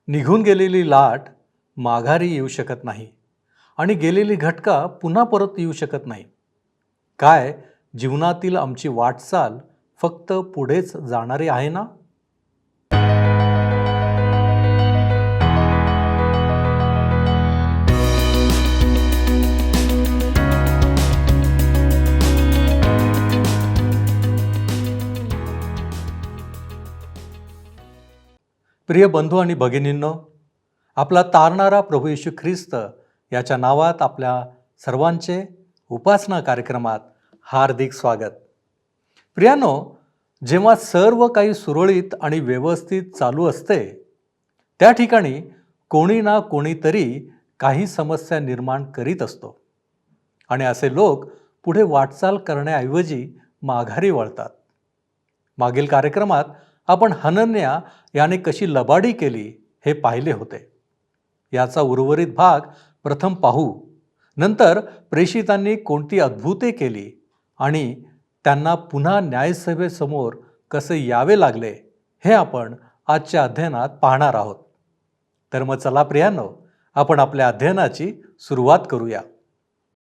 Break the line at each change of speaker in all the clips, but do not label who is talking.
निघून गेलेली लाट माघारी येऊ शकत नाही आणि गेलेली घटका पुन्हा परत येऊ शकत नाही. काय जीवनातील आमची वाटचाल फक्त पुढेच जाणारी आहे ना? प्रिय बंधू आणि भगिनींनो, आपला तारणारा प्रभू येशू ख्रिस्त याच्या नावात आपल्या सर्वांचे उपासना कार्यक्रमात हार्दिक स्वागत. प्रियानो, जेव्हा सर्व काही सुरळीत आणि व्यवस्थित चालू असते, त्या ठिकाणी कोणी ना कोणीतरी काही समस्या निर्माण करीत असतो आणि असे लोक पुढे वाटचाल करण्याऐवजी माघारी वळतात. मागील कार्यक्रमात आपण हनन्या याने कशी लबाडी केली हे पाहिले होते. याचा उर्वरित भाग प्रथम पाहू. नंतर प्रेषितांनी कोणती अद्भुते केली आणि त्यांना पुन्हा न्यायसभेसमोर कसे यावे लागले हे आपण आजच्या अध्ययनात पाहणार आहोत. तर मग चला प्रियांनो, आपण आपल्या अध्ययनाची सुरुवात करूया.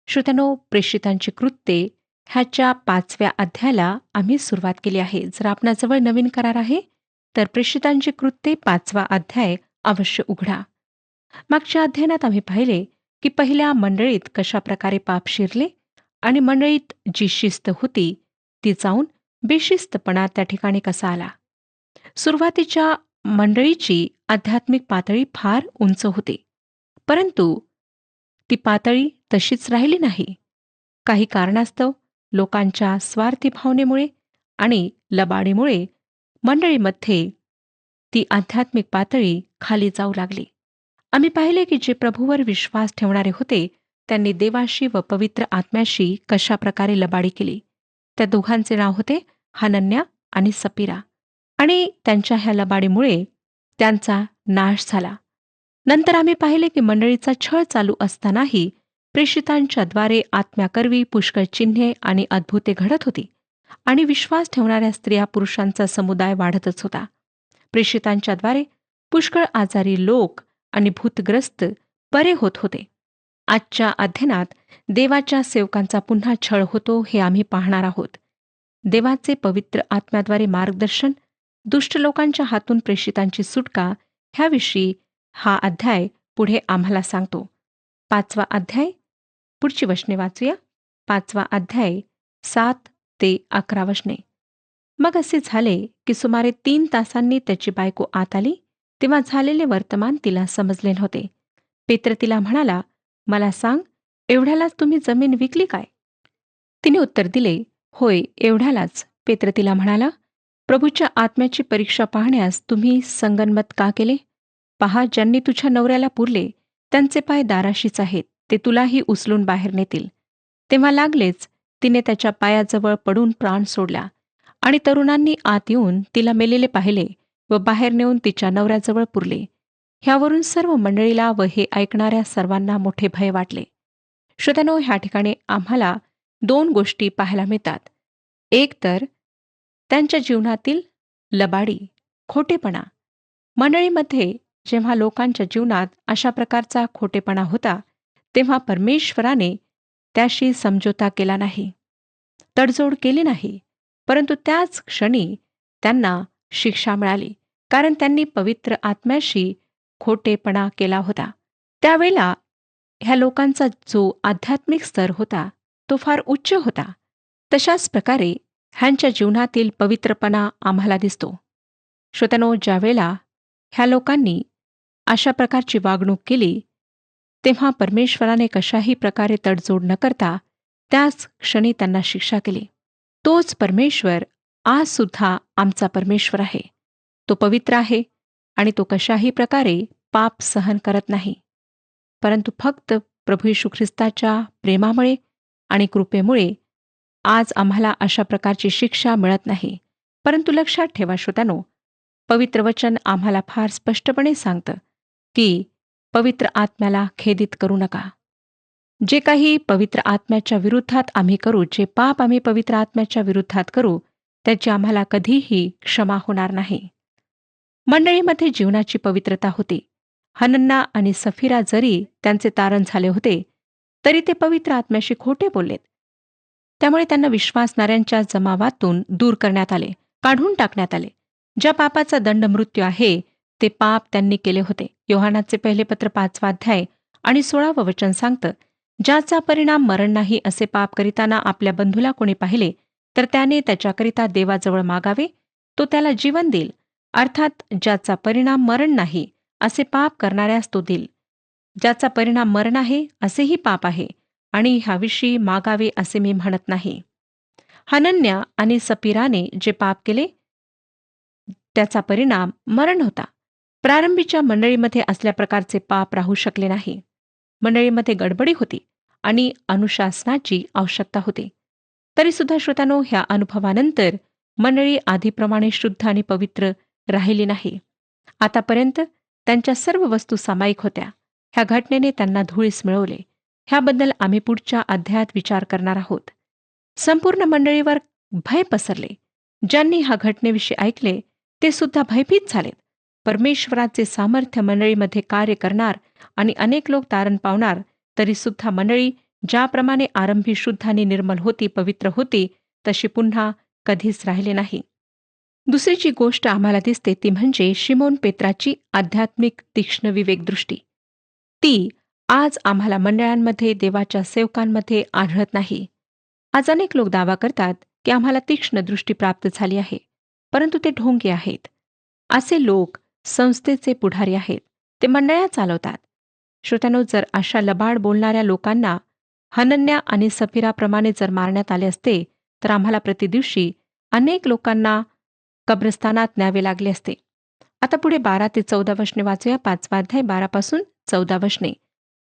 श्रोत्यानो, प्रेषितांची कृत्ये ह्याच्या 5व्या अध्यायाला आम्ही सुरुवात केली आहे. जर आपणाजवळ नवीन करार आहे तर प्रेषितांची कृत्ये 5वा अध्याय अवश्य उघडा. मागच्या अध्ययनात आम्ही पाहिले की पहिल्या मंडळीत कशा प्रकारे पाप शिरले आणि मंडळीत जी शिस्त होती ती जाऊन बेशिस्तपणा त्या ठिकाणी कसा आला. सुरुवातीच्या मंडळीची आध्यात्मिक पातळी फार उंच होती, परंतु ती पातळी तशीच राहिली नाही. काही कारणास्तव लोकांच्या स्वार्थी भावनेमुळे आणि लबाडीमुळे मंडळीमध्ये ती आध्यात्मिक पातळी खाली जाऊ लागली. आम्ही पाहिले की जे प्रभूवर विश्वास ठेवणारे होते त्यांनी देवाशी व पवित्र आत्म्याशी कशा प्रकारे लबाडी केली. त्या दोघांचे नाव होते हनन्या आणि सपिरा, आणि त्यांच्या ह्या लबाडीमुळे त्यांचा नाश झाला. नंतर आम्ही पाहिले की मंडळीचा छळ चालू असतानाही प्रेषितांच्याद्वारे आत्म्याकरवी पुष्कळ चिन्हे आणि अद्भुते घडत होती आणि विश्वास ठेवणाऱ्या स्त्रिया पुरुषांचा समुदाय वाढतच होता. प्रेषितांच्याद्वारे पुष्कळ आजारी लोक आणि भूतग्रस्त बरे होत होते. आजच्या अध्ययनात देवाच्या सेवकांचा पुन्हा छळ होतो हे आम्ही पाहणार आहोत. देवाचे पवित्र आत्म्याद्वारे मार्गदर्शन, दुष्ट लोकांच्या हातून प्रेषितांची सुटका ह्याविषयी हा अध्याय पुढे आम्हाला सांगतो. 5वा अध्याय, पुढची वचने वाचूया. 5वा अध्याय 7 ते 11 वचने. मग असे झाले की सुमारे 3 तासांनी त्याची बायको आत आली. तेव्हा झालेले वर्तमान तिला समजले नव्हते. पेत्र तिला म्हणाला, मला सांग, एवढ्यालाच तुम्ही जमीन विकली काय? तिने उत्तर दिले, होय, एवढ्यालाच. पेत्र तिला म्हणाला, प्रभूच्या आत्म्याची परीक्षा पाहण्यास तुम्ही संगनमत का केले? पहा, ज्यांनी तुझ्या नवऱ्याला पुरले त्यांचे पाय दाराशीच आहेत, ते तुलाही उचलून बाहेर नेतील. तेव्हा लागलेच तिने त्याच्या पायाजवळ पडून प्राण सोडला आणि तरुणांनी आत येऊन तिला मेलेले पाहिले व बाहेर नेऊन तिच्या नवऱ्याजवळ पुरले. ह्यावरून सर्व मंडळीला व हे ऐकणाऱ्या सर्वांना मोठे भय वाटले. श्रोत्यानो, ह्या ठिकाणी आम्हाला 2 गोष्टी पाहायला मिळतात. एक तर त्यांच्या जीवनातील लबाडी, खोटेपणा. मंडळीमध्ये जेव्हा लोकांच्या जीवनात अशा प्रकारचा खोटेपणा होता तेव्हा परमेश्वराने त्याशी समझोता केला नाही, तडजोड केली नाही, परंतु त्याच क्षणी त्यांना शिक्षा मिळाली, कारण त्यांनी पवित्र आत्म्याशी खोटेपणा केला होता. त्यावेळेला ह्या लोकांचा जो आध्यात्मिक स्तर होता तो फार उच्च होता. तशाच प्रकारे ह्यांच्या जीवनातील पवित्रपणा आम्हाला दिसतो. श्रोत्यानो, ज्यावेळेला ह्या लोकांनी अशा प्रकारची वागणूक केली तेव्हा परमेश्वराने कशाही प्रकारे तडजोड न करता त्याच क्षणी त्यांना शिक्षा केली. तोच परमेश्वर आज सुद्धा आमचा परमेश्वर आहे. तो पवित्र आहे आणि तो कशाही प्रकारे पाप सहन करत नाही. परंतु फक्त प्रभू येशू ख्रिस्ताच्या प्रेमामुळे आणि कृपेमुळे आज आम्हाला अशा प्रकारची शिक्षा मिळत नाही. परंतु लक्षात ठेवा श्रोत्यानो, पवित्र वचन आम्हाला फार स्पष्टपणे सांगतं की पवित्र आत्म्याला खेदित करू नका. जे काही पवित्र आत्म्याच्या विरुद्धात आम्ही करू, जे पाप आम्ही पवित्र आत्म्याच्या विरुद्धात करू, त्याची आम्हाला कधीही क्षमा होणार नाही. मंडळीमध्ये जीवनाची पवित्रता होती. हनन्ना आणि सफीरा जरी त्यांचे तारण झाले होते, तरी ते पवित्र आत्म्याशी खोटे बोललेत. त्यामुळे त्यांना विश्वासणाऱ्यांच्या जमावातून दूर करण्यात आले, काढून टाकण्यात आले. ज्या पापाचा दंड मृत्यू आहे, ते पाप त्यांनी केले होते. योहानाचे पहिले पत्र 5वा अध्याय आणि 16वं वचन सांगतं, ज्याचा परिणाम मरण नाही असे पाप करिताना आपल्या बंधूला कोणी पाहिले, तर त्याने त्याच्याकरिता देवाजवळ मागावे, तो त्याला जीवन देईल. अर्थात ज्याचा परिणाम मरण नाही असे पाप करणाऱ्यास तो देईल. ज्याचा परिणाम मरण आहे असेही पाप आहे, आणि ह्याविषयी मागावे असे मी म्हणत नाही. हनन्या आणि सपीराने जे पाप केले त्याचा परिणाम मरण होता. प्रारंभीच्या मंडळीमध्ये असल्या प्रकारचे पाप राहू शकले नाही. मंडळीमध्ये गडबडी होती आणि अनुशासनाची आवश्यकता होती. तरीसुद्धा श्रोत्यानो, ह्या अनुभवानंतर मंडळी आधीप्रमाणे शुद्ध आणि पवित्र राहिली नाही. आतापर्यंत त्यांच्या सर्व वस्तू सामायिक होत्या. ह्या घटनेने त्यांना धुळीस मिळवले. ह्याबद्दल आम्ही पुढच्या अध्यायात विचार करणार आहोत. संपूर्ण मंडळीवर भय पसरले. ज्यांनी ह्या घटनेविषयी ऐकले ते सुद्धा भयभीत झालेत. परमेश्वराचे सामर्थ्य मंडळीमध्ये कार्य करणार आणि अनेक लोक तारण पावणार, तरी सुद्धा मंडळी ज्याप्रमाणे आरंभी शुद्ध आणि निर्मल होती, पवित्र होती, तशी पुन्हा कधीच राहिले नाही. दुसरी जी गोष्ट आम्हाला दिसते ती म्हणजे शिमोन पेत्राची आध्यात्मिक तीक्ष्ण विवेकदृष्टी. ती आज आम्हाला मंडळांमध्ये, देवाच्या सेवकांमध्ये आढळत नाही. आज अनेक लोक दावा करतात की आम्हाला तीक्ष्ण दृष्टी प्राप्त झाली आहे, परंतु ते ढोंगी आहेत. असे लोक संस्थेचे पुढारी आहेत. ते मंडळ्या चालवतात. श्रोत्यानो, जर अशा लबाड बोलणाऱ्या लोकांना हनन्या आणि सफीराप्रमाणे जर मारण्यात आले असते, तर आम्हाला प्रतिदिवशी अनेक लोकांना कब्रस्तानात न्यावे लागले असते. आता पुढे 12 ते 14 वचने वाचूया. 5वा अध्याय 12 पासून 14 वचने.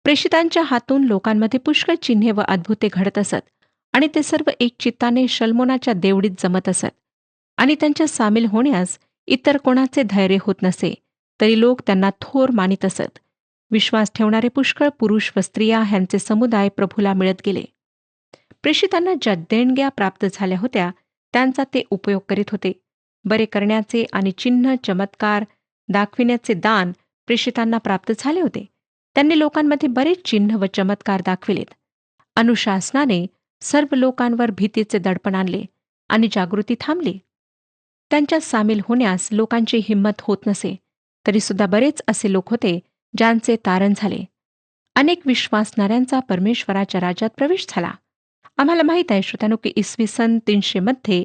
प्रेषितांच्या हातून लोकांमध्ये पुष्कळ चिन्हे व अद्भुते घडत असत, आणि ते सर्व एक चित्ताने शल्मोनाच्या देवडीत जमत असत. आणि त्यांच्या सामील होण्यास इतर कोणाचे धैर्य होत नसे, तरी लोक त्यांना थोर मानित असत. विश्वास ठेवणारे पुष्कळ पुरुष व स्त्रिया ह्यांचे समुदाय प्रभूला मिळत गेले. प्रेषितांना ज्या देणग्या प्राप्त झाल्या होत्या त्यांचा ते उपयोग करीत होते. बरे करण्याचे आणि चिन्ह चमत्कार दाखविण्याचे दान प्रेषितांना प्राप्त झाले होते. त्यांनी लोकांमध्ये बरेच चिन्ह व चमत्कार दाखविलेत. अनुशासनाने सर्व लोकांवर भीतीचे दडपण आणले आणि जागृती थांबली. त्यांच्यात सामील होण्यास लोकांची हिंमत होत नसे, तरीसुद्धा बरेच असे लोक होते ज्यांचे तारण झाले. अनेक विश्वासणाऱ्यांचा परमेश्वराच्या राज्यात प्रवेश झाला. आम्हाला माहीत आहे श्रोत्यानो की इसवी सन 300 मध्ये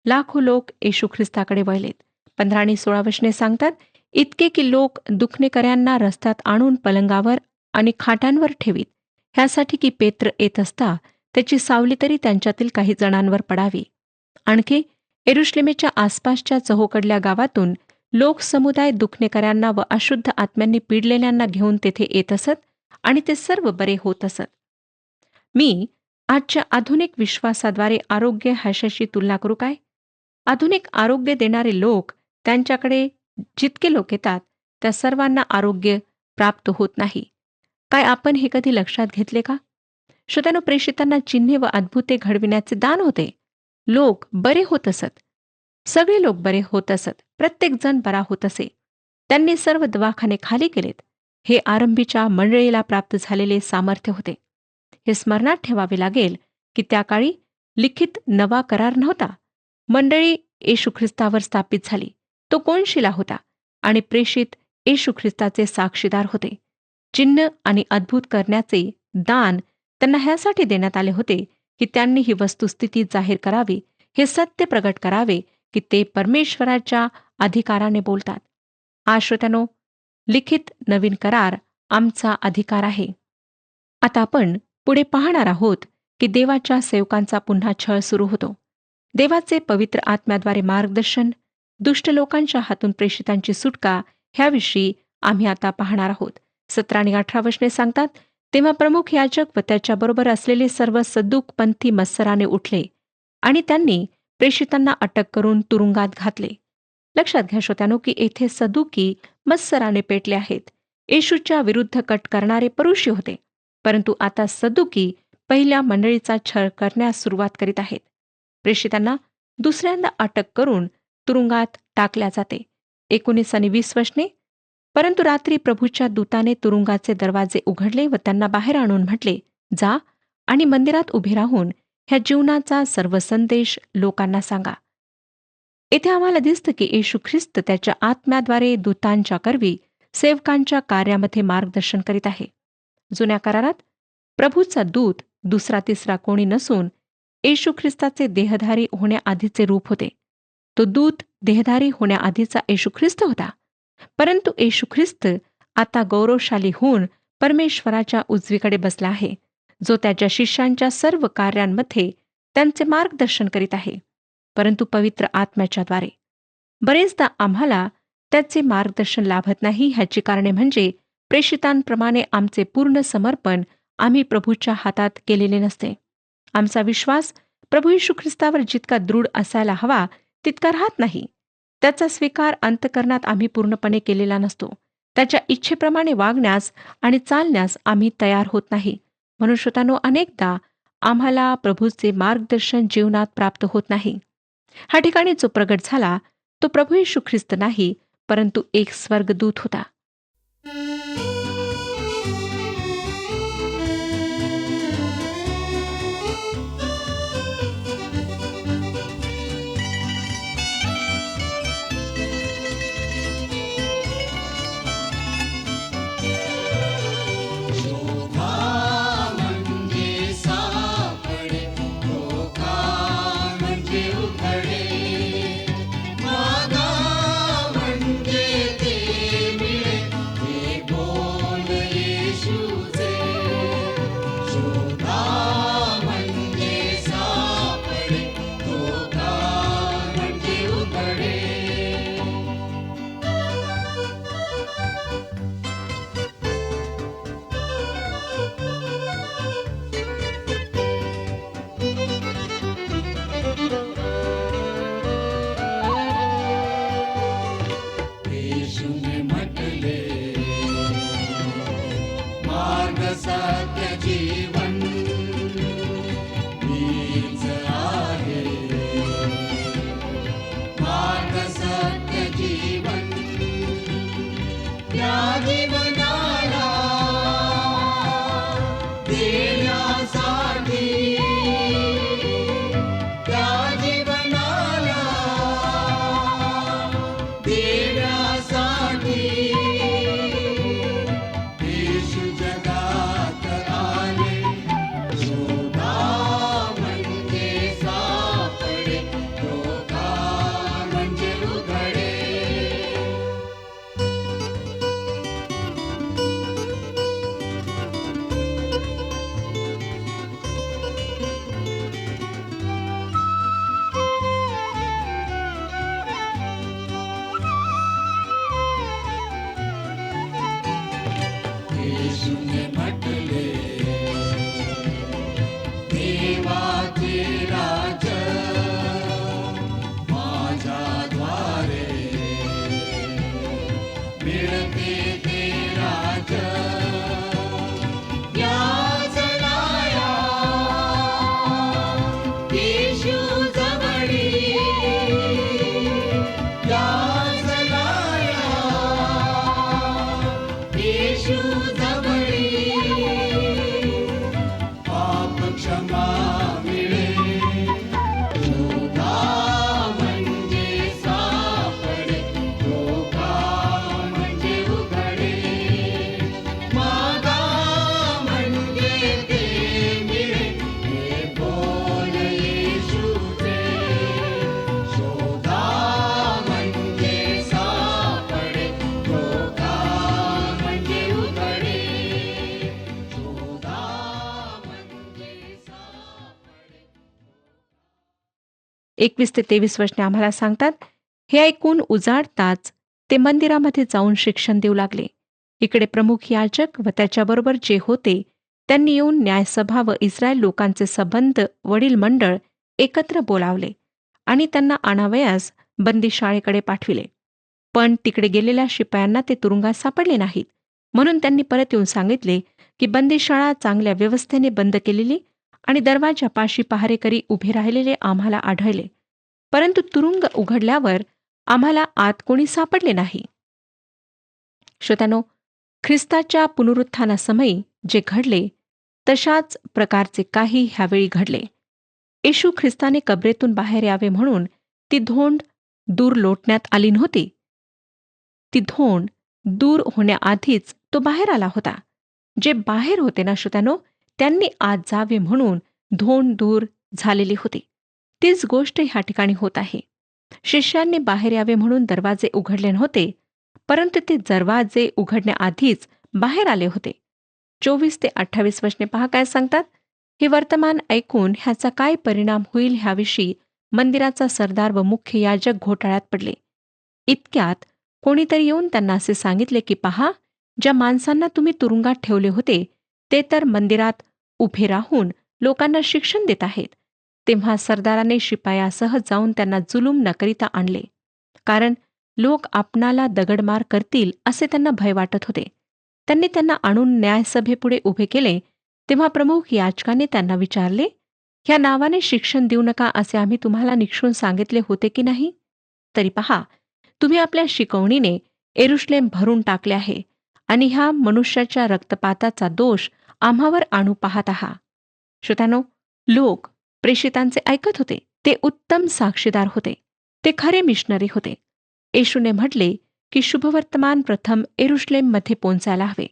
लाखो लोक येशू ख्रिस्ताकडे वळलेत. 15 आणि 16 वचने सांगतात, इतके की लोक दुखणेकऱ्यांना रस्त्यात आणून पलंगावर आणि खाटांवर ठेवीत, ह्यासाठी की पेत्र येत असता त्याची सावली तरी त्यांच्यातील काही जणांवर पडावी. आणखी यरुश्लेमेच्या आसपासच्या चहूकडल्या गावातून लोक समुदाय दुखणेकऱ्यांना व अशुद्ध आत्म्यांनी पीडलेल्यांना घेऊन तेथे येत असत आणि ते सर्व बरे होत असत. मी आजच्या आधुनिक विश्वासाद्वारे आरोग्य ह्याच्याशी तुलना करू काय? आधुनिक आरोग्य देणारे लोक, त्यांच्याकडे जितके लोक येतात त्या सर्वांना आरोग्य प्राप्त होत नाही. काय आपण हे कधी लक्षात घेतले का? श्रोत्यानो, प्रेषितांना चिन्हे व अद्भुते घडविण्याचे दान होते. लोक बरे होत असत. सगळे लोक बरे होत असत. प्रत्येक जण बरा होत असे. त्यांनी सर्व दवाखाने खाली केलेत. हे आरंभीच्या मंडळीला प्राप्त झालेले सामर्थ्य होते. हे स्मरणात ठेवावे लागेल की त्या काळी लिखित नवा करार नव्हता. मंडळी येशू ख्रिस्तावर स्थापित झाली. तो कोण शिला होता आणि प्रेषित येशू ख्रिस्ताचे साक्षीदार होते. चिन्ह आणि अद्भुत करण्याचे दान त्यांना ह्यासाठी देण्यात आले होते की त्यांनी ही वस्तुस्थिती जाहीर करावी, हे सत्य प्रगट करावे की ते परमेश्वराच्या अधिकाराने बोलतात. आज श्रोत्यानो, लिखित नवीन करार आमचा अधिकार आहे. आता आपण पुढे पाहणार आहोत की देवाच्या सेवकांचा पुन्हा छळ सुरू होतो. देवाचे पवित्र आत्म्याद्वारे मार्गदर्शन, दुष्ट लोकांच्या हातून प्रेषितांची सुटका, ह्याविषयी आम्ही आता पाहणार आहोत. 17 आणि 18 वचने सांगतात, तेव्हा प्रमुख याजक व त्याच्याबरोबर असलेले सर्व सद्दूक पंथी मत्सराने उठले आणि त्यांनी प्रेषितांना अटक करून तुरुंगात घातले. लक्षात घ्या श्रोत्यानो की येथे सदुकी मत्सराने पेटले आहेत. येशूच्या विरुद्ध कट करणारे परुषी होते, परंतु आता सदुकी पहिल्या मंडळीचा छळ करण्यास सुरुवात करीत आहेत. प्रेषितांना दुसऱ्यांदा अटक करून तुरुंगात टाकल्या जाते. 19 आणि 20 वचने. परंतु रात्री प्रभूच्या दूताने तुरुंगाचे दरवाजे उघडले व त्यांना बाहेर आणून म्हटले, जा आणि मंदिरात उभे राहून ह्या जीवनाचा सर्व संदेश लोकांना सांगा. येथे आम्हाला दिसतं की येशू ख्रिस्त त्याच्या आत्म्याद्वारे दूतांच्या करवी सेवकांच्या कार्यामध्ये मार्गदर्शन करीत आहे. जुन्या करारात प्रभूचा दूत दुसरा तिसरा कोणी नसून येशू ख्रिस्ताचे देहधारी होण्याआधीचे रूप होते. तो दूत देहधारी होण्याआधीचा येशू ख्रिस्त होता. परंतु येशू ख्रिस्त आता गौरवशाली होऊन परमेश्वराच्या उजवीकडे बसला आहे, जो त्याच्या शिष्यांच्या सर्व कार्यांमध्ये त्यांचे मार्गदर्शन करीत आहे, परंतु पवित्र आत्म्याच्याद्वारे. बरेचदा आम्हाला त्याचे मार्गदर्शन लाभत नाही. ह्याची कारणे म्हणजे प्रेषितांप्रमाणे आमचे पूर्ण समर्पण आम्ही प्रभूच्या हातात केलेले नसते. आमचा विश्वास प्रभू येशू ख्रिस्तावर जितका दृढ असायला हवा तितका राहत नाही. त्याचा स्वीकार अंतःकरणात आम्ही पूर्णपणे केलेला नसतो. त्याच्या इच्छेप्रमाणे वागण्यास आणि चालण्यास आम्ही तयार होत नाही. म्हणून श्रोतांनो, अनेकदा आम्हाला प्रभूचे मार्गदर्शन जीवनात प्राप्त होत नाही. ह्या ठिकाणी जो प्रगट झाला तो प्रभू येशू ख्रिस्त नाही, परंतु एक स्वर्गदूत होता. एकवीस ते 23 वचने आम्हाला सांगतात, हे ऐकून उजाडताच ते मंदिरामध्ये जाऊन शिक्षण देऊ लागले. इकडे प्रमुख याजक व त्याच्याबरोबर जे होते त्यांनी येऊन न्यायसभा व इस्रायल लोकांचे संबंध वडील मंडळ एकत्र बोलावले आणि त्यांना आणावयास बंदीशाळेकडे पाठविले. पण तिकडे गेलेल्या शिपायांना ते तुरुंगात सापडले नाहीत. म्हणून त्यांनी परत येऊन सांगितले की बंदीशाळा चांगल्या व्यवस्थेने बंद केलेली आणि दरवाजापाशी पहारेकरी उभे राहिलेले आम्हाला आढळले. परंतु तुरुंग उघडल्यावर आम्हाला आत कोणी सापडले नाही. श्रोत्यानो, ख्रिस्ताच्या पुनरुत्थानासमयी जे घडले तशाच प्रकारचे काही ह्यावेळी घडले. येशू ख्रिस्ताने कबरेतून बाहेर यावे म्हणून ती धोंड दूर लोटण्यात आली नव्हती. ती धोंड दूर होण्याआधीच तो बाहेर आला होता. जे बाहेर होते ना श्रोत्यानो, त्यांनी आत जावे म्हणून धोंड दूर झालेली होती. तीच गोष्ट ह्या ठिकाणी होत आहे. शिष्यांनी बाहेर यावे म्हणून दरवाजे उघडले नव्हते, परंतु ते दरवाजे उघडण्याआधीच बाहेर आले होते. 24 ते 28 वचने पहा काय सांगतात. हे वर्तमान ऐकून ह्याचा काय परिणाम होईल ह्याविषयी मंदिराचा सरदार व मुख्य याजक घोटाळ्यात पडले. इतक्यात कोणीतरी येऊन त्यांना असे सांगितले की पहा, ज्या माणसांना तुम्ही तुरुंगात ठेवले होते ते तर मंदिरात उभे राहून लोकांना शिक्षण देत आहेत. तेव्हा सरदाराने शिपायासह जाऊन त्यांना जुलूम न करिता आणले, कारण लोक आपणाला दगडमार करतील असे त्यांना भय वाटत होते. त्यांनी त्यांना आणून न्यायसभेपुढे उभे केले. तेव्हा प्रमुख याजकाने त्यांना विचारले, ह्या नावाने शिक्षण देऊ नका असे आम्ही तुम्हाला निक्षून सांगितले होते की नाही? तरी पहा, तुम्ही आपल्या शिकवणीने येरुशलेम भरून टाकले आहे आणि ह्या मनुष्याच्या रक्तपाताचा दोष आम्हावर आणू पाहत आहात. श्रोत्यानो, लोक प्रेषितांचे ऐकत होते. ते उत्तम साक्षीदार होते. ते खरे मिशनरी होते. येशूने म्हटले की शुभवर्तमान प्रथम येरुशलेममध्ये पोहोचायला हवे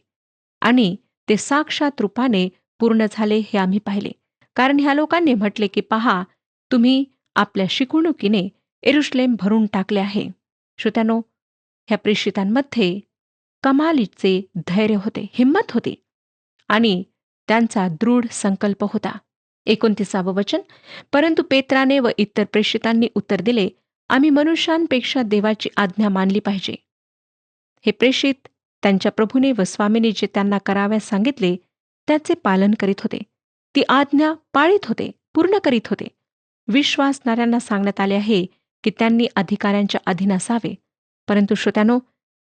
आणि ते साक्षात रूपाने पूर्ण झाले हे आम्ही पाहिले. कारण ह्या लोकांनी म्हटले की पहा, तुम्ही आपल्या शिकवणुकीने येरुशलेम भरून टाकले आहे. श्रोत्यानो, ह्या प्रेषितांमध्ये कमालीचे धैर्य होते, हिंमत होती आणि त्यांचा दृढ संकल्प होता. 29 वचन. परंतु पेत्राने व इतर प्रेषितांनी उत्तर दिले, आम्ही मनुष्यांपेक्षा देवाची आज्ञा मानली पाहिजे. हे प्रेषित त्यांच्या प्रभूने व स्वामीने जे त्यांना कराव्यास सांगितले त्याचे पालन करीत होते. ती आज्ञा पाळीत होते, पूर्ण करीत होते. विश्वासणाऱ्यांना सांगण्यात आले आहे की त्यांनी अधिकाऱ्यांच्या अधीन असावे. परंतु श्रोत्यानो,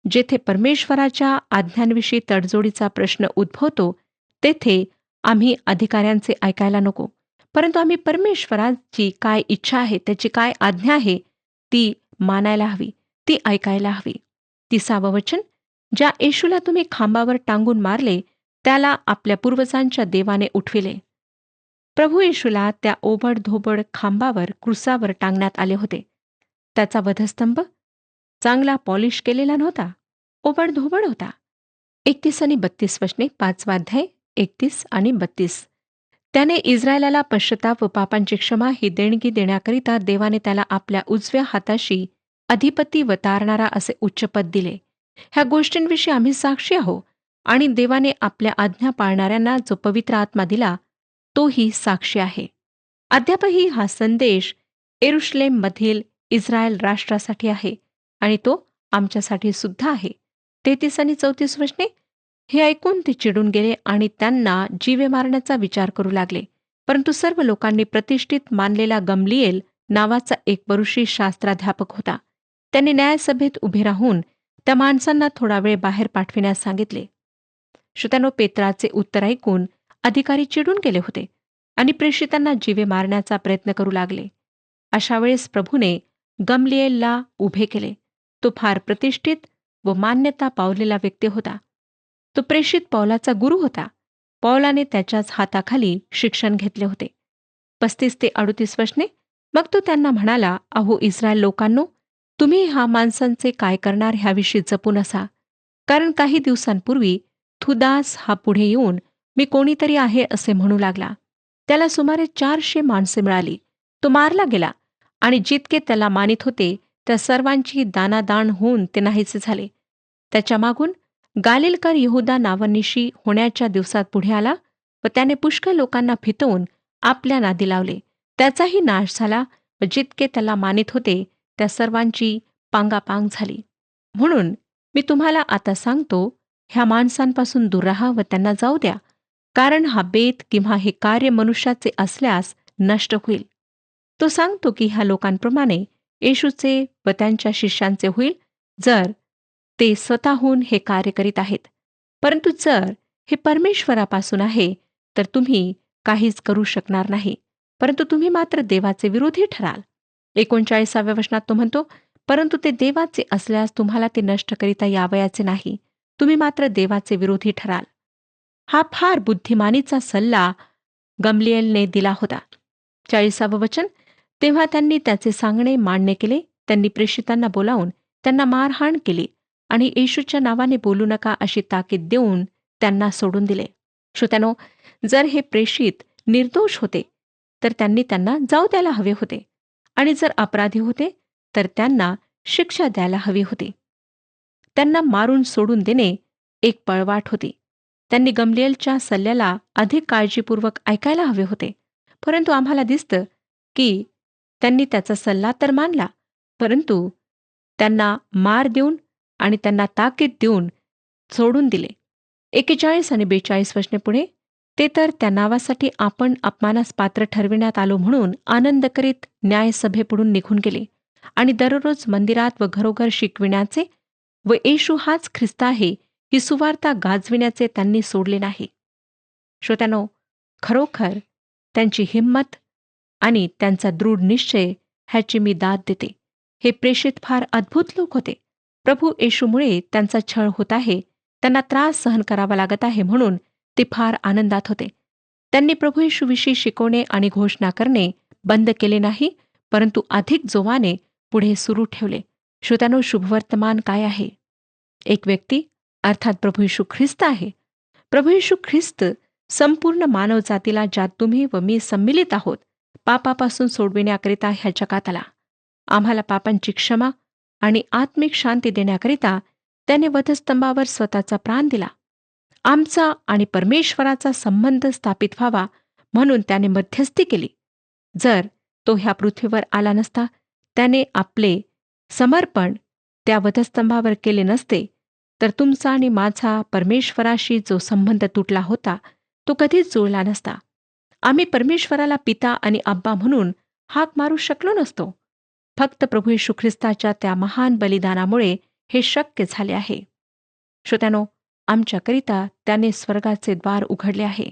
जेथे परमेश्वराच्या आज्ञांविषयी तडजोडीचा प्रश्न उद्भवतो तेथे आम्ही अधिकाऱ्यांचे ऐकायला नको, परंतु आम्ही परमेश्वराची काय इच्छा आहे, त्याची काय आज्ञा आहे ती मानायला हवी, ती ऐकायला हवी. 30 वचन. ज्या येशूला तुम्ही खांबावर टांगून मारले त्याला आपल्या पूर्वजांच्या देवाने उठविले. प्रभू येशूला त्या ओबडधोबड खांबावर क्रुसावर टांगण्यात आले होते. त्याचा वधस्तंभ चांगला पॉलिश केलेला नव्हता, ओबडधोबड होता. 31 आणि 32 वचने, 5 अध्याय 31 आणि 32. त्याने इस्रायलाला पश्चाताप व पापांची क्षमा ही देणगी देण्याकरिता देवाने त्याला आपल्या उजव्या हाताशी अधिपती व तारणारा असे उच्चपद दिले. ह्या गोष्टींविषयी आम्ही साक्षी आहोत आणि देवाने आपल्या आज्ञा पाळणाऱ्यांना जो पवित्र आत्मा दिला तोही साक्षी आहे. अद्यापही हा संदेश येरुशलेममधील इस्रायल राष्ट्रासाठी आहे आणि तो आमच्यासाठी सुद्धा आहे. 33 आणि 34 वचने. हे ऐकून ते चिडून गेले आणि त्यांना जीवे मारण्याचा विचार करू लागले. परंतु सर्व लोकांनी प्रतिष्ठित मानलेला गमलिएल नावाचा एक परुषी शास्त्राध्यापक होता. त्यांनी न्यायसभेत उभे राहून त्या माणसांना थोडा वेळ बाहेर पाठविण्यास सांगितले. श्रोत्यानो, पेत्राचे उत्तर ऐकून अधिकारी चिडून गेले होते आणि प्रेषितांना जीवे मारण्याचा प्रयत्न करू लागले. अशा वेळेस प्रभूने गमलिएलला उभे केले. तो फार प्रतिष्ठित व मान्यता पावलेला व्यक्ती होता. तो प्रेषित पौलाचा गुरु होता. पौलाने त्याच्याच हाताखाली शिक्षण घेतले होते. 35 ते 38 वचने. मग तो त्यांना म्हणाला, अहो इस्रायल लोकांनो, तुम्ही ह्या माणसांचे काय करणार ह्याविषयी जपून असा. कारण काही दिवसांपूर्वी थुदास हा पुढे येऊन मी कोणीतरी आहे असे म्हणू लागला. त्याला सुमारे 400 माणसे मिळाली. तो मारला गेला आणि जितके त्याला मानित होते त्या सर्वांची दानादान होऊन ते नाहीसे झाले. त्याच्या मागून गालिलकर यहुदा नावानिशी होण्याच्या दिवसात पुढे आला व त्याने पुष्कळ लोकांना फितवून आपल्या नादी लावले. त्याचाही नाश झाला व जितके त्याला मानित होते त्या सर्वांची पांगापांग झाली. म्हणून मी तुम्हाला आता सांगतो, ह्या माणसांपासून दूर राहा व त्यांना जाऊ द्या, कारण हा बेत किंवा हे कार्य मनुष्याचे असल्यास नष्ट होईल. तो सांगतो की ह्या लोकांप्रमाणे येशूचे व त्यांच्या शिष्यांचे होईल जर ते स्वतःहून हे कार्य करीत आहेत. परंतु जर हे परमेश्वरापासून आहे तर तुम्ही काहीच करू शकणार नाही, परंतु तुम्ही मात्र देवाचे विरोधी ठराल. 39व्या वचनात तो म्हणतो, परंतु ते देवाचे असल्यास तुम्हाला ते नष्ट करिता यावयाचे नाही. तुम्ही मात्र देवाचे विरोधी ठराल. हा फार बुद्धिमानीचा सल्ला गमलिएलने दिला होता. 40वे वचन. तेव्हा त्यांनी त्याचे सांगणे मान्य केले. त्यांनी प्रेषितांना बोलावून त्यांना मारहाण केली आणि येशूच्या नावाने बोलू नका अशी ताकीद देऊन त्यांना सोडून दिले. श्रोत्यानो, जर हे प्रेषित निर्दोष होते तर त्यांनी त्यांना जाऊ द्यायला हवे होते, आणि जर अपराधी होते तर त्यांना शिक्षा द्यायला हवी होती. त्यांना मारून सोडून देणे एक पळवाट होती. त्यांनी गमलिएलच्या सल्ल्याला अधिक काळजीपूर्वक ऐकायला हवे होते. परंतु आम्हाला दिसतं की त्यांनी त्याचा सल्ला तर मानला, परंतु त्यांना मार देऊन आणि त्यांना ताकीद देऊन सोडून दिले. 41 आणि 42 वचने पुढे. ते तर त्या नावासाठी आपण अपमानास पात्र ठरविण्यात आलो म्हणून आनंद करीत न्यायसभेपुढून निघून गेले आणि दररोज मंदिरात व घरोघर शिकविण्याचे व येशू हाच ख्रिस्त आहे ही सुवार्ता गाजविण्याचे त्यांनी सोडले नाही. श्रोत्यानो, खरोखर त्यांची हिंमत आणि त्यांचा दृढ निश्चय ह्याची मी दाद देते. हे प्रेषित फार अद्भुत लोक होते. प्रभू येशूमुळे त्यांचा छळ होत आहे, त्यांना त्रास सहन करावा लागत आहे म्हणून ते फार आनंदात होते. त्यांनी प्रभू येशूविषयी शिकवणे आणि घोषणा करणे बंद केले नाही, परंतु अधिक जोमाने पुढे सुरू ठेवले. श्रोत्यानो, शुभवर्तमान काय आहे? एक व्यक्ती अर्थात प्रभू येशू ख्रिस्त आहे. प्रभू येशू ख्रिस्त संपूर्ण मानवजातीला ज्यात तुम्ही व मी सम्मिलित आहोत पापापासून सोडविण्याकरिता ह्या जगात आला. आम्हाला पापांची क्षमा आणि आत्मिक शांती देण्याकरिता त्याने वधस्तंभावर स्वतःचा प्राण दिला. आमचा आणि परमेश्वराचा संबंध स्थापित व्हावा म्हणून त्याने मध्यस्थी केली. जर तो ह्या पृथ्वीवर आला नसता, त्याने आपले समर्पण त्या वधस्तंभावर केले नसते, तर तुमचा आणि माझा परमेश्वराशी जो संबंध तुटला होता तो कधीच जुळला नसता. आम्ही परमेश्वराला पिता आणि अब्बा म्हणून हाक मारू शकलो नसतो. फक्त प्रभू येशू ख्रिस्ताच्या त्या महान बलिदानामुळे हे शक्य झाले आहे. श्रोत्यानो, आमच्याकरिता त्याने स्वर्गाचे द्वार उघडले आहे.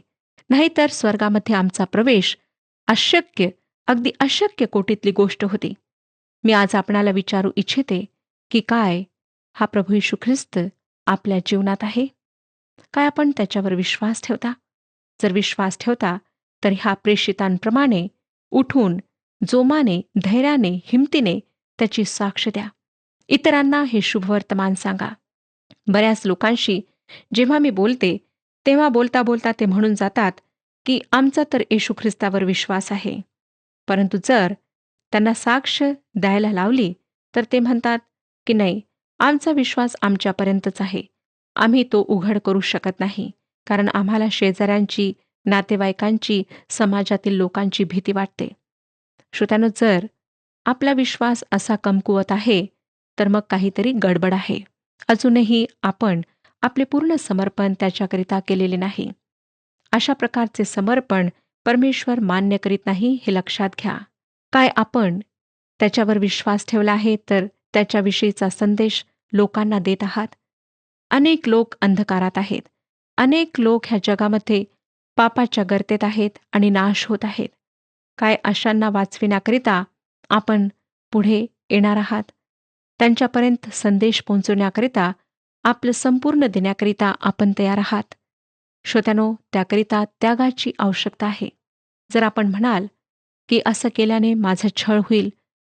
नाहीतर स्वर्गामध्ये आमचा प्रवेश अशक्य, अगदी अशक्य कोटीतली गोष्ट होती. मी आज आपणाला विचारू इच्छिते की काय हा प्रभू येशू ख्रिस्त आपल्या जीवनात आहे? काय आपण त्याच्यावर विश्वास ठेवता? जर विश्वास ठेवता तर ह्या प्रेषितांप्रमाणे उठून जोमाने, धैर्याने, हिमतीने त्याची साक्ष द्या. इतरांना हे शुभवर्तमान सांगा. बऱ्याच लोकांशी जेव्हा मी बोलते तेव्हा बोलता बोलता ते म्हणून जातात की आमचा तर येशू ख्रिस्तावर विश्वास आहे. परंतु जर त्यांना साक्ष द्यायला लावली तर ते म्हणतात की नाही, आमचा विश्वास आमच्यापर्यंतच आहे. आम्ही तो उघड करू शकत नाही, कारण आम्हाला शेजाऱ्यांची, नातेवाईकांची, समाजातील लोकांची भीती वाटते. श्रोत्यानो, जर आपला विश्वास असा कमकुवत आहे तर मग काहीतरी गडबड आहे. अजूनही आपण आपले पूर्ण समर्पण त्याच्याकरिता केलेले नाही. अशा प्रकारचे समर्पण परमेश्वर मान्य करीत नाही, हे लक्षात घ्या. काय आपण त्याच्यावर विश्वास ठेवला आहे तर त्याच्याविषयीचा संदेश लोकांना देत आहात? अनेक लोक अंधकारात आहेत. अनेक लोक ह्या जगामध्ये पापाच्या गर्तेत आहेत आणि नाश होत आहेत. काय अशांना वाचविण्याकरिता आपण पुढे येणार आहात? त्यांच्यापर्यंत संदेश पोहोचवण्याकरिता आपलं संपूर्ण देण्याकरिता आपण तयार आहात? श्रोत्यानो, त्याकरिता त्यागाची आवश्यकता आहे. जर आपण म्हणाल की असं केल्याने माझा छळ होईल,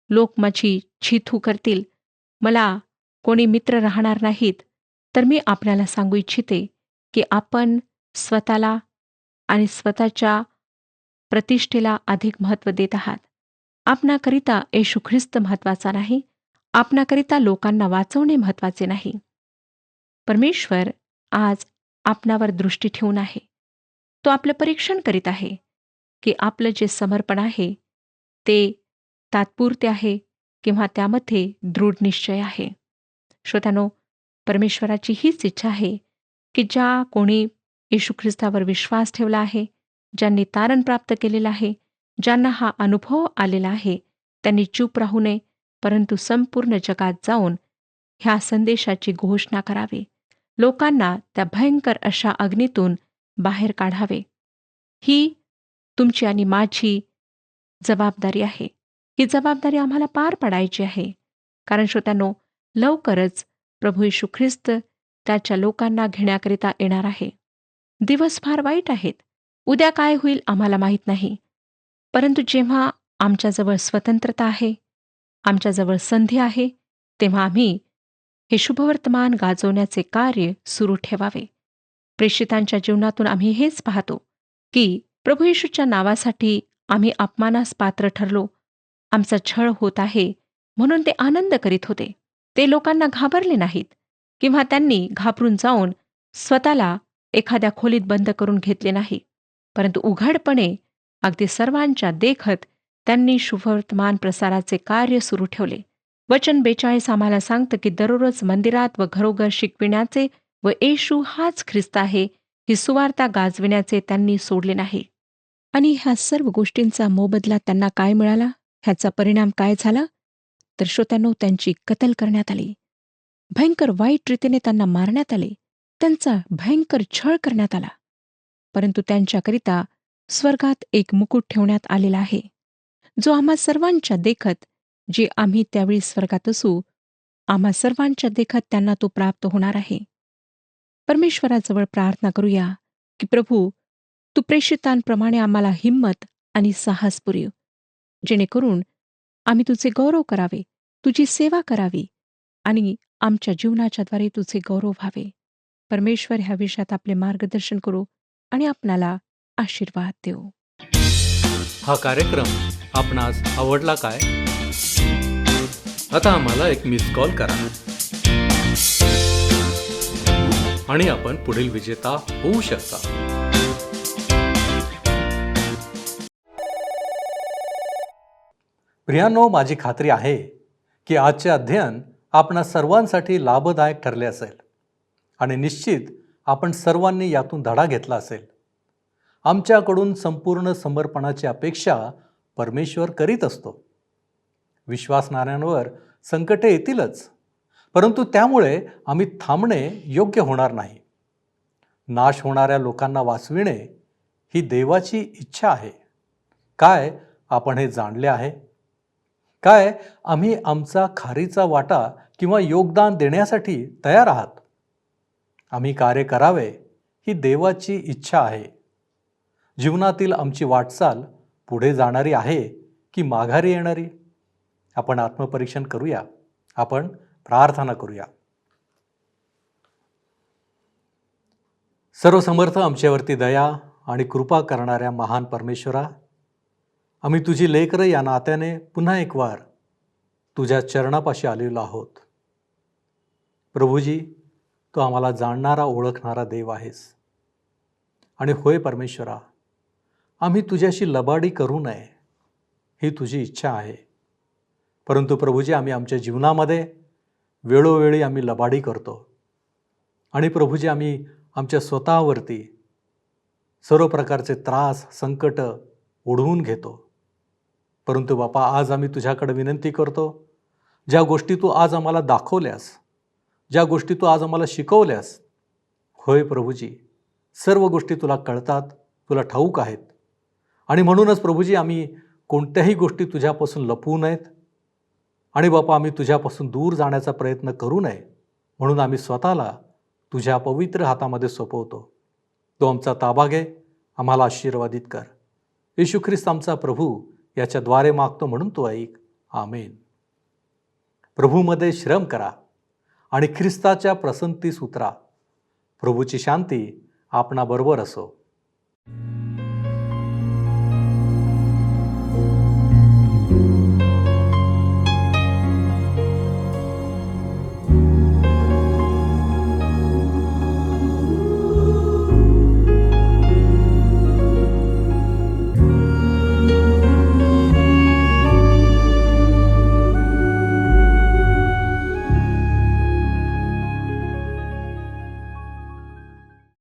लोक माझी छीथू करतील, मला कोणी मित्र राहणार नाहीत, तर मी आपल्याला सांगू इच्छिते की आपण स्वतःला आणि स्वतःच्या प्रतिष्ठेला अधिक महत्त्व देत आहात. आपणाकरिता येशू ख्रिस्त महत्त्वाचा नाही, आपणाकरिता लोकांना वाचवणे महत्त्वाचे नाही. परमेश्वर आज आपणावर दृष्टी ठेवून आहे. तो आपलं परीक्षण करीत आहे की आपलं जे समर्पण आहे ते तात्पुरते आहे किंवा त्यामध्ये दृढ निश्चय आहे. श्रोत्यानो, परमेश्वराची हीच इच्छा आहे की ज्या कोणी येशू ख्रिस्तावर विश्वास ठेवला आहे, ज्यांनी तारण प्राप्त केलेलं आहे, ज्यांना हा अनुभव आलेला आहे, त्यांनी चूप राहू नये, परंतु संपूर्ण जगात जाऊन ह्या संदेशाची घोषणा करावी. लोकांना त्या भयंकर अशा अग्नीतून बाहेर काढावे. ही तुमची आणि माझी जबाबदारी आहे. ही जबाबदारी आम्हाला पार पाडायची आहे. कारण श्रोत्यांनो, लवकरच प्रभू येशू ख्रिस्त त्याच्या लोकांना घेण्याकरिता येणार आहे. दिवस फार वाईट आहेत. उद्या काय होईल आम्हाला माहीत नाही. परंतु जेव्हा आमच्याजवळ स्वतंत्रता आहे, आमच्याजवळ संधी आहे, तेव्हा आम्ही हे शुभवर्तमान गाजवण्याचे कार्य सुरू ठेवावे. प्रेषितांच्या जीवनातून आम्ही हेच पाहतो की प्रभू येशूच्या नावासाठी आम्ही अपमानास पात्र ठरलो. आमचा छळ होत आहे म्हणून ते आनंद करीत होते. ते लोकांना घाबरले नाहीत किंवा त्यांनी घाबरून जाऊन स्वतःला एखाद्या खोलीत बंद करून घेतले नाही. परंतु उघडपणे अगदी सर्वांच्या देखत त्यांनी शुभवर्तमान प्रसाराचे कार्य सुरू ठेवले. वचन 42 आम्हाला सांगतं की दररोज मंदिरात व घरोघर शिकविण्याचे व येशू हाच ख्रिस्त आहे ही सुवार्ता गाजविण्याचे त्यांनी सोडले नाही. आणि ह्या सर्व गोष्टींचा मोबदला त्यांना काय मिळाला? ह्याचा परिणाम काय झाला? तर श्रोत्यांनो, त्यांची कत्तल करण्यात आली. भयंकर वाईट रीतीने त्यांना मारण्यात आले. त्यांचा भयंकर छळ करण्यात आला. परंतु त्यांच्याकरिता स्वर्गात एक मुकुट ठेवण्यात आलेला आहे, जो आम्हा सर्वांच्या देखत, जे आम्ही त्यावेळी स्वर्गात असू, आम्हा सर्वांच्या देखत त्यांना तो प्राप्त होणार आहे. परमेश्वराजवळ प्रार्थना करूया की प्रभू, तू प्रेषितांप्रमाणे आम्हाला हिम्मत आणि साहस पुरव, जेणेकरून आम्ही तुझे गौरव करावे, तुझी सेवा करावी आणि आमच्या जीवनाच्याद्वारे तुझे गौरव व्हावे. परमेश्वर ह्या विषयात आपले मार्गदर्शन करू आणि आपणाला आशीर्वाद देऊ.
हा कार्यक्रम आपणास आवडला काय? आता आम्हाला एक मिस कॉल करा आणि आपण पुढील विजेता होऊ शकता. प्रियांनो, माझी खात्री आहे की आजचे अध्ययन आपणा सर्वांसाठी लाभदायक ठरले असेल आणि निश्चित आपण सर्वांनी यातून धडा घेतला असेल. आमच्याकडून संपूर्ण समर्पणाची अपेक्षा परमेश्वर करीत असतो. विश्वासणाऱ्यांवर संकटे येतीलच, परंतु त्यामुळे आम्ही थांबणे योग्य होणार नाही. नाश होणाऱ्या लोकांना वाचविणे ही देवाची इच्छा आहे. काय आपण हे जाणले आहे? काय आम्ही आमचा खारीचा वाटा किंवा योगदान देण्यासाठी तयार आहात? आम्ही कार्य करावे ही देवाची इच्छा आहे. जीवनातील आमची वाटचाल पुढे जाणारी आहे की माघारी येणारी? आपण आत्मपरीक्षण करूया. आपण प्रार्थना करूया. सर्वसमर्थ आमच्यावरती दया आणि कृपा करणाऱ्या महान परमेश्वरा, आम्ही तुझी लेकरं या नात्याने पुन्हा एक वार तुझ्या चरणापाशी आलेलो आहोत. प्रभूजी, तू आम्हाला जाणणारा ओळखणारा देव आहेस. आणि होय परमेश्वरा, आम्ही तुझ्याशी लबाडी करू नये ही तुझी इच्छा आहे. परंतु प्रभूजी, आम्ही आमच्या जीवनामध्ये वेळोवेळी आम्ही लबाडी करतो. आणि प्रभूजी, आम्ही आमच्या स्वतःवरती सर्व प्रकारचे त्रास, संकट ओढवून घेतो. परंतु बापा, आज आम्ही तुझ्याकडे विनंती करतो, ज्या गोष्टी तू आज आम्हाला दाखवल्यास, ज्या गोष्टी तू आज आम्हाला शिकवल्यास, होय प्रभूजी, सर्व गोष्टी तुला कळतात, तुला ठाऊक आहेत. आणि म्हणूनच प्रभूजी, आम्ही कोणत्याही गोष्टी तुझ्यापासून लपवू नयेत आणि बापा, आम्ही तुझ्यापासून दूर जाण्याचा प्रयत्न करू नये. म्हणून आम्ही स्वतःला तुझ्या पवित्र हातामध्ये सोपवतो. तो आमचा ताबा घे, आम्हाला आशीर्वादित कर. येशू ख्रिस्त आमचा प्रभू याच्याद्वारे मागतो म्हणून तो ऐक. आमेन. प्रभूमध्ये श्रम करा आणि ख्रिस्ताच्या प्रसन्नतेस उतरा. प्रभूची शांती आपणाबरोबर असो.